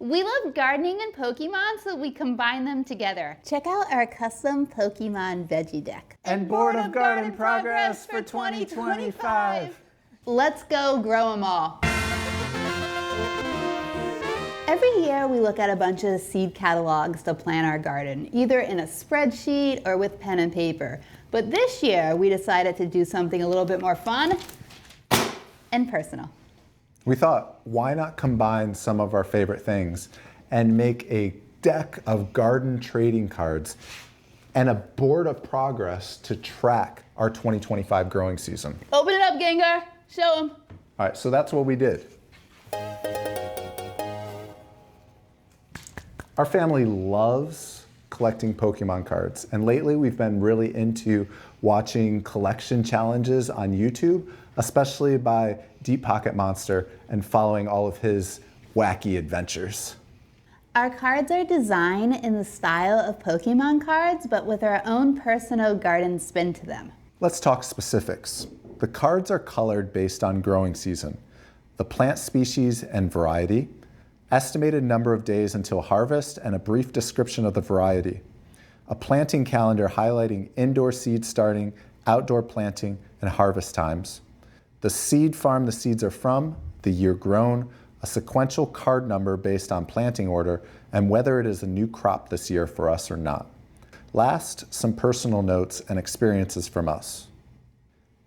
We love gardening and Pokemon, so we combine them together. Check out our custom Pokemon Veggie deck. And Board of Garden Progress for 2025. Let's go grow them all. Every year we look at a bunch of seed catalogs to plan our garden, either in a spreadsheet or with pen and paper. But this year we decided to do something a little bit more fun and personal. We thought, why not combine some of our favorite things and make a deck of garden trading cards and a board of progress to track our 2025 growing season. Open it up, Gengar. Show them. All right, so that's what we did. Our family loves collecting Pokemon cards, and lately we've been really into watching collection challenges on YouTube, especially by Deep Pocket Monster, and following all of his wacky adventures. Our cards are designed in the style of Pokemon cards, but with our own personal garden spin to them. Let's talk specifics. The cards are colored based on growing season, the plant species and variety, estimated number of days until harvest, and a brief description of the variety. A planting calendar highlighting indoor seed starting, outdoor planting, and harvest times. The seed farm the seeds are from, the year grown, a sequential card number based on planting order, and whether it is a new crop this year for us or not. Last, some personal notes and experiences from us.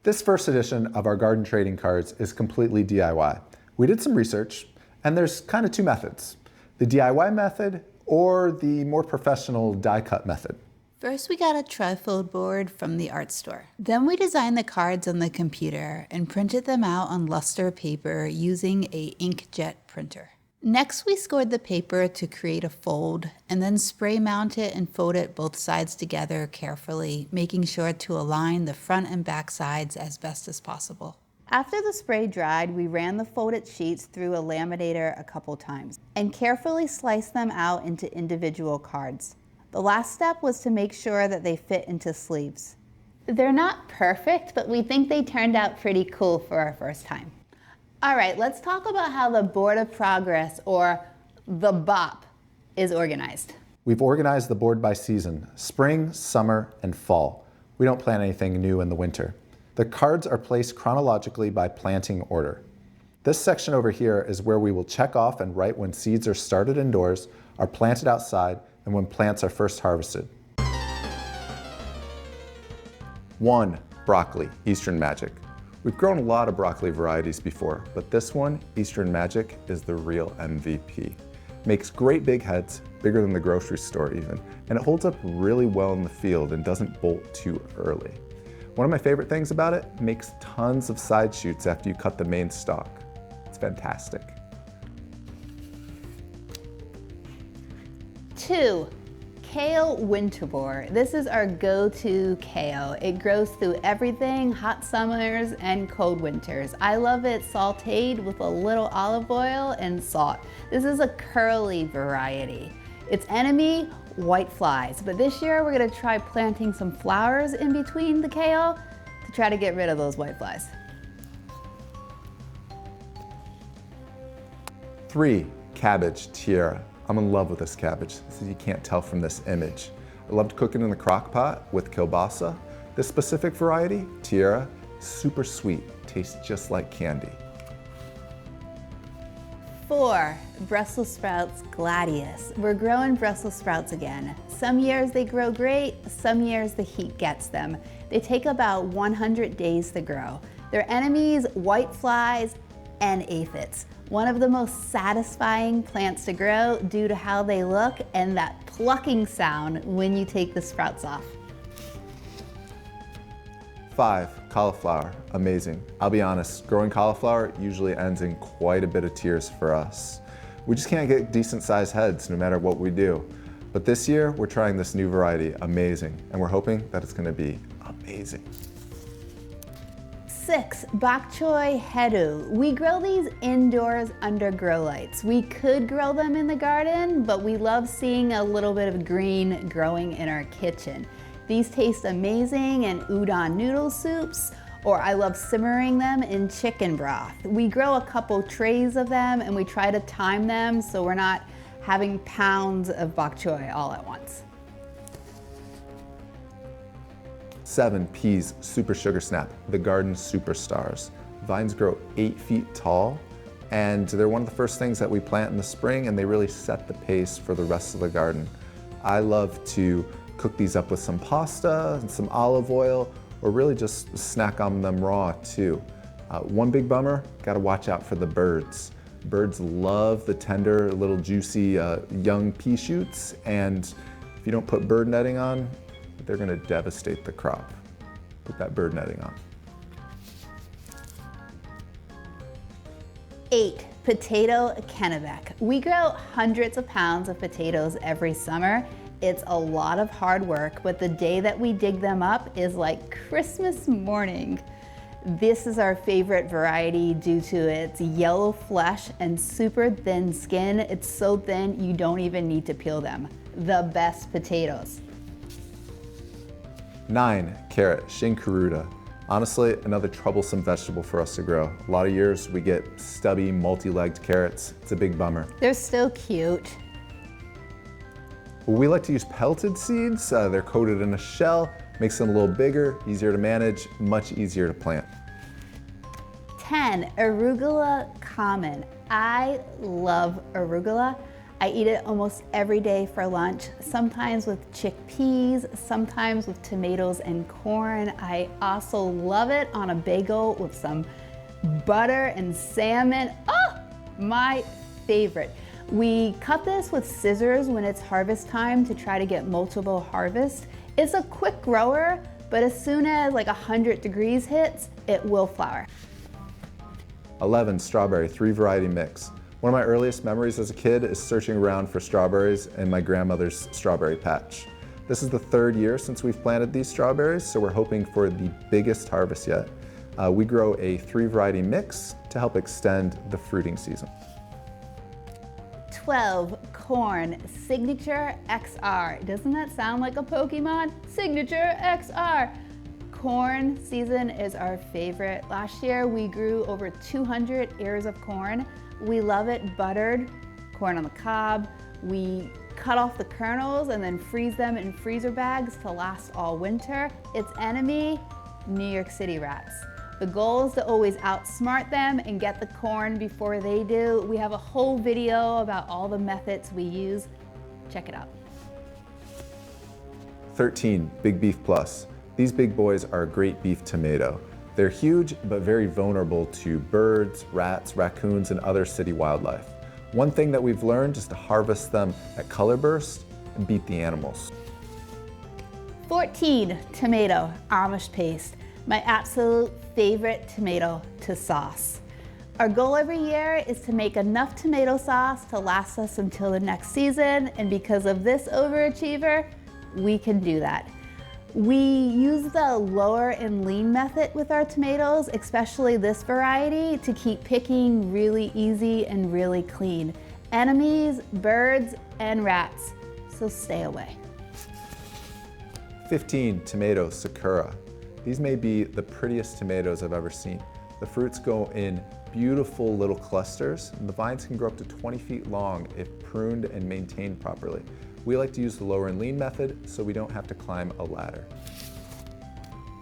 This first edition of our garden trading cards is completely DIY. We did some research, and there's kind of two methods, the DIY method or the more professional die cut method. First, we got a trifold board from the art store. Then we designed the cards on the computer and printed them out on luster paper using a inkjet printer. Next, we scored the paper to create a fold and then spray mount it and fold it both sides together carefully, making sure to align the front and back sides as best as possible. After the spray dried, we ran the folded sheets through a laminator a couple times and carefully sliced them out into individual cards. The last step was to make sure that they fit into sleeves. They're not perfect, but we think they turned out pretty cool for our first time. All right, let's talk about how the Board of Progress, or the BOP, is organized. We've organized the board by season, spring, summer, and fall. We don't plan anything new in the winter. The cards are placed chronologically by planting order. This section over here is where we will check off and write when seeds are started indoors, are planted outside, and when plants are first harvested. 1. Broccoli, Eastern Magic. We've grown a lot of broccoli varieties before, but this one, Eastern Magic, is the real MVP. Makes great big heads, bigger than the grocery store even, and it holds up really well in the field and doesn't bolt too early. One of my favorite things about it, makes tons of side shoots after you cut the main stalk. It's fantastic. 2. Kale Winterbore. This is our go-to kale. It grows through everything, hot summers and cold winters. I love it sauteed with a little olive oil and salt. This is a curly variety. Its enemy, white flies. But this year we're gonna try planting some flowers in between the kale to try to get rid of those white flies. 3. Cabbage Tiara. I'm in love with this cabbage, as you can't tell from this image. I loved cooking in the crock pot with kielbasa. This specific variety, Tiara, super sweet, tastes just like candy. 4. Brussels sprouts Gladius. We're growing Brussels sprouts again. Some years they grow great, some years the heat gets them. They take about 100 days to grow. Their enemies, white flies and aphids. One of the most satisfying plants to grow due to how they look and that plucking sound when you take the sprouts off. 5. Cauliflower, amazing. I'll be honest, growing cauliflower usually ends in quite a bit of tears for us. We just can't get decent sized heads no matter what we do. But this year, we're trying this new variety, amazing, and we're hoping that it's gonna be amazing. 6. Bok choy Hedu. We grow these indoors under grow lights. We could grow them in the garden, but we love seeing a little bit of green growing in our kitchen. These taste amazing in udon noodle soups, or I love simmering them in chicken broth. We grow a couple trays of them and we try to time them so we're not having pounds of bok choy all at once. 7, peas, super sugar snap, the garden superstars. Vines grow 8 feet tall, and they're one of the first things that we plant in the spring, and they really set the pace for the rest of the garden. I love to cook these up with some pasta and some olive oil, or really just snack on them raw too. One big bummer, gotta watch out for the birds. Birds love the tender, little juicy young pea shoots, and if you don't put bird netting on, they're gonna devastate the crop. Put that bird netting on. 8, potato Kennebec. We grow hundreds of pounds of potatoes every summer. It's a lot of hard work, but the day that we dig them up is like Christmas morning. This is our favorite variety due to its yellow flesh and super thin skin. It's so thin you don't even need to peel them. The best potatoes. 9, carrot, Shinkaruta. Honestly, another troublesome vegetable for us to grow. A lot of years we get stubby, multi-legged carrots. It's a big bummer. They're still cute. We like to use pelleted seeds. They're coated in a shell, makes them a little bigger, easier to manage, much easier to plant. 10, arugula common. I love arugula. I eat it almost every day for lunch, sometimes with chickpeas, sometimes with tomatoes and corn. I also love it on a bagel with some butter and salmon. Oh, my favorite. We cut this with scissors when it's harvest time to try to get multiple harvests. It's a quick grower, but as soon as like 100 degrees hits, it will flower. 11, strawberry, 3 variety mix. One of my earliest memories as a kid is searching around for strawberries in my grandmother's strawberry patch. This is the 3rd year since we've planted these strawberries, so we're hoping for the biggest harvest yet. We grow a 3 variety mix to help extend the fruiting season. 12, corn, Signature XR. Doesn't that sound like a Pokemon? Signature XR. Corn season is our favorite. Last year we grew over 200 ears of corn. We love it buttered, corn on the cob. We cut off the kernels and then freeze them in freezer bags to last all winter. Its enemy, New York City rats. The goal is to always outsmart them and get the corn before they do. We have a whole video about all the methods we use. Check it out. 13, Big Beef Plus. These big boys are a great beef tomato. They're huge, but very vulnerable to birds, rats, raccoons, and other city wildlife. One thing that we've learned is to harvest them at color burst and beat the animals. 14, tomato, Amish paste. My absolute favorite tomato to sauce. Our goal every year is to make enough tomato sauce to last us until the next season, and because of this overachiever, we can do that. We use the lower and lean method with our tomatoes, especially this variety, to keep picking really easy and really clean. Enemies, birds, and rats, so stay away. 15, tomato, Sakura. These may be the prettiest tomatoes I've ever seen. The fruits go in beautiful little clusters, and the vines can grow up to 20 feet long if pruned and maintained properly. We like to use the lower and lean method so we don't have to climb a ladder.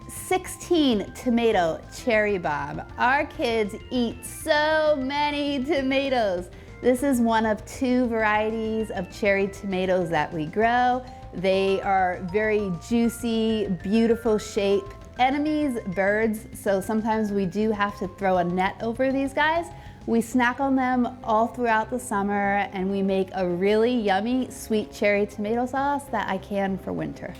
16, tomato, cherry bomb. Our kids eat so many tomatoes. This is one of 2 varieties of cherry tomatoes that we grow. They are very juicy, beautiful shape. Enemies, birds, so sometimes we do have to throw a net over these guys. We snack on them all throughout the summer, and we make a really yummy sweet cherry tomato sauce that I can for winter.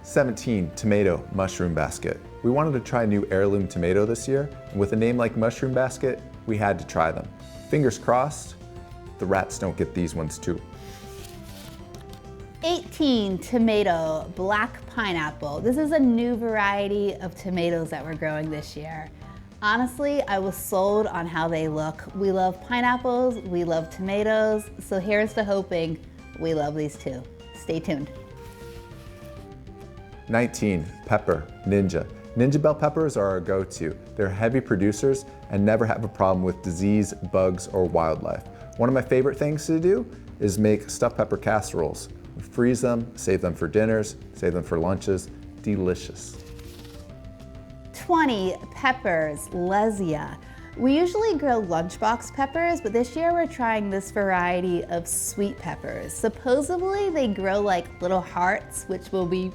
17, tomato, mushroom basket. We wanted to try a new heirloom tomato this year, and with a name like mushroom basket, we had to try them. Fingers crossed, the rats don't get these ones too. 18, tomato, black pineapple. This is a new variety of tomatoes that we're growing this year. Honestly, I was sold on how they look. We love pineapples, we love tomatoes, so here's to hoping we love these too. Stay tuned. 19, pepper, Ninja. Ninja bell peppers are our go-to. They're heavy producers and never have a problem with disease, bugs, or wildlife. One of my favorite things to do is make stuffed pepper casseroles. We freeze them, save them for dinners, save them for lunches. Delicious. 20, peppers, lesia. We usually grow lunchbox peppers, but this year we're trying this variety of sweet peppers. Supposedly they grow like little hearts, which will be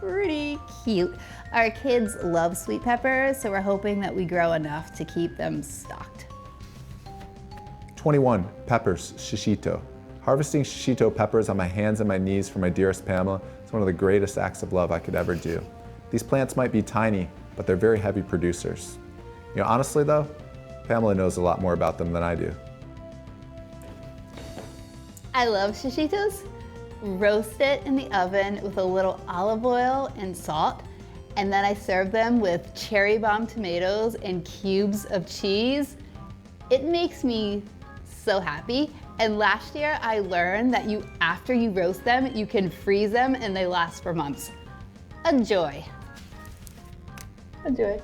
pretty cute. Our kids love sweet peppers, so we're hoping that we grow enough to keep them stocked. 21, peppers, shishito. Harvesting shishito peppers on my hands and my knees for my dearest Pamela is one of the greatest acts of love I could ever do. These plants might be tiny, but they're very heavy producers. You know, honestly though, Pamela knows a lot more about them than I do. I love shishitos. Roast it in the oven with a little olive oil and salt, and then I serve them with cherry bomb tomatoes and cubes of cheese. It makes me so happy. And last year I learned that after you roast them, you can freeze them and they last for months. A joy. A joy.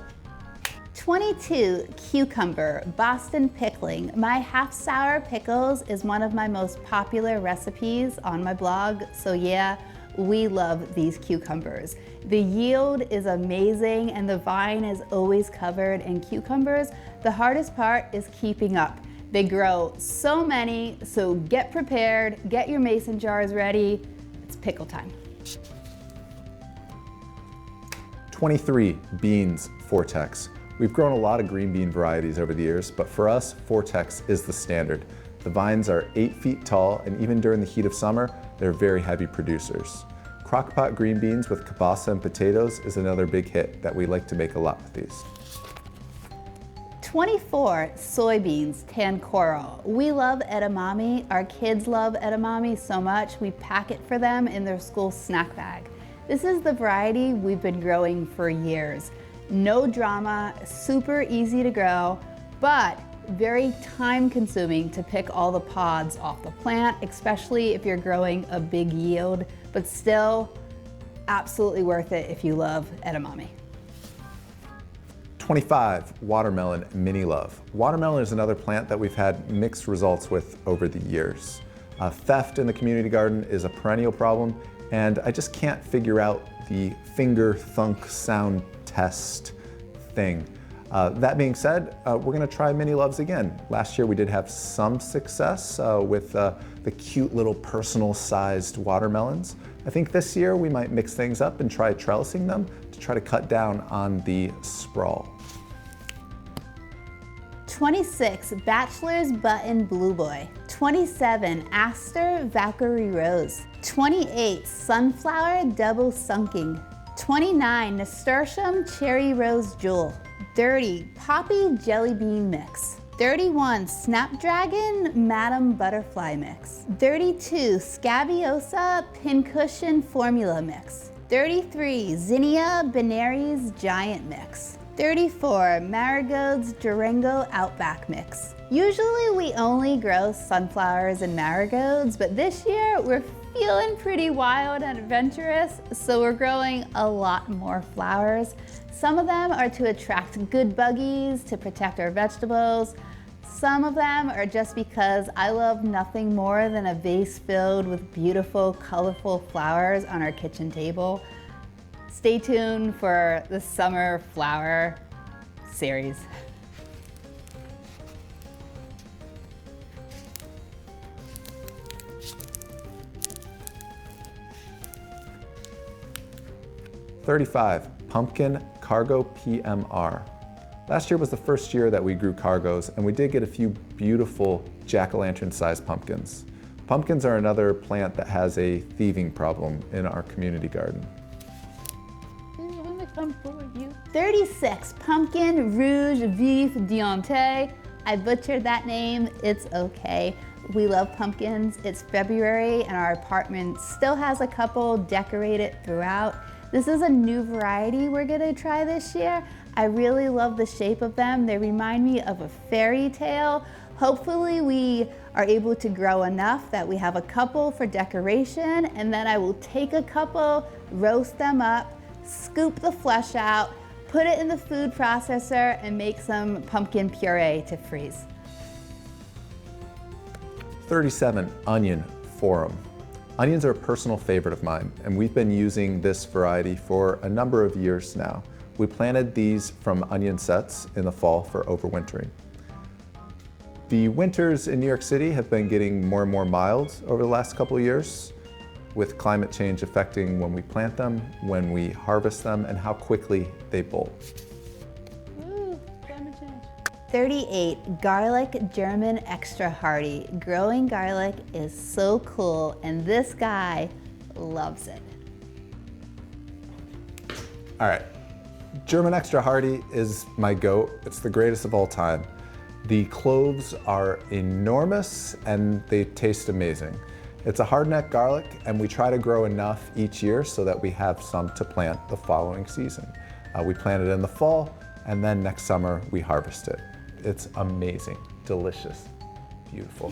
22, cucumber, Boston pickling. My half-sour pickles is one of my most popular recipes on my blog, so yeah, we love these cucumbers. The yield is amazing and the vine is always covered in cucumbers. The hardest part is keeping up. They grow so many, so get prepared, get your mason jars ready. It's pickle time. 23, beans, Vortex. We've grown a lot of green bean varieties over the years, but for us, Vortex is the standard. The vines are 8 feet tall, and even during the heat of summer, they're very heavy producers. Crockpot green beans with kielbasa and potatoes is another big hit that we like to make a lot with these. 24, soybeans, tan coral. We love edamame. Our kids love edamame so much, we pack it for them in their school snack bag. This is the variety we've been growing for years. No drama, super easy to grow, but very time consuming to pick all the pods off the plant, especially if you're growing a big yield, but still absolutely worth it if you love edamame. 25, watermelon, mini love. Watermelon is another plant that we've had mixed results with over the years. Theft in the community garden is a perennial problem, and I just can't figure out the finger thunk sound test thing. That being said, we're gonna try mini loves again. Last year we did have some success with the cute little personal sized watermelons. I think this year we might mix things up and try trellising them to try to cut down on the sprawl. 26, bachelor's button blue boy. 27, aster Valkyrie rose. 28, sunflower double sunking. 29, nasturtium cherry rose jewel. 30, poppy jelly bean mix. 31, snapdragon madam butterfly mix. 32, scabiosa pincushion formula mix. 33, zinnia benaries giant mix. 34, marigolds Durango outback mix. Usually we only grow sunflowers and marigolds, but this year we're feeling pretty wild and adventurous, so we're growing a lot more flowers. Some of them are to attract good buggies, to protect our vegetables. Some of them are just because I love nothing more than a vase filled with beautiful, colorful flowers on our kitchen table. Stay tuned for the summer flower series. '35, pumpkin cargo PMR. Last year was the first year that we grew cargos, and we did get a few beautiful jack-o'-lantern sized pumpkins. Pumpkins are another plant that has a thieving problem in our community garden. 36, pumpkin rouge vif diante. I butchered that name, it's okay. We love pumpkins. It's February and our apartment still has a couple decorated throughout. This is a new variety we're gonna try this year. I really love the shape of them. They remind me of a fairy tale. Hopefully we are able to grow enough that we have a couple for decoration, and then I will take a couple, roast them up, scoop the flesh out, put it in the food processor, and make some pumpkin puree to freeze. 37, onion forum. Onions are a personal favorite of mine, and we've been using this variety for a number of years now. We planted these from onion sets in the fall for overwintering. The winters in New York City have been getting more and more mild over the last couple of years, with climate change affecting when we plant them, when we harvest them, and how quickly they bolt. 38, garlic German extra hearty. Growing garlic is so cool, and this guy loves it. All right, German extra hearty is my goat. It's the greatest of all time. The cloves are enormous and they taste amazing. It's a hardneck garlic, and we try to grow enough each year so that we have some to plant the following season. We plant it in the fall, and then next summer we harvest it. It's amazing, delicious, beautiful.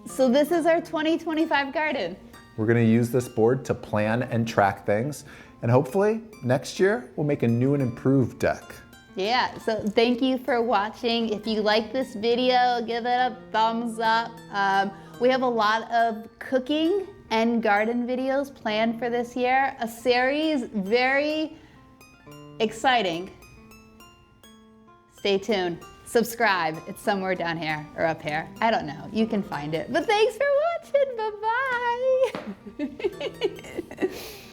So this is our 2025 garden. We're gonna use this board to plan and track things, and hopefully next year we'll make a new and improved deck. Yeah, so thank you for watching. If you like this video, give it a thumbs up. We have a lot of cooking and garden videos planned for this year. A series very exciting. Stay tuned. Subscribe. It's somewhere down here or up here. I don't know. You can find it. But thanks for watching. Bye-bye.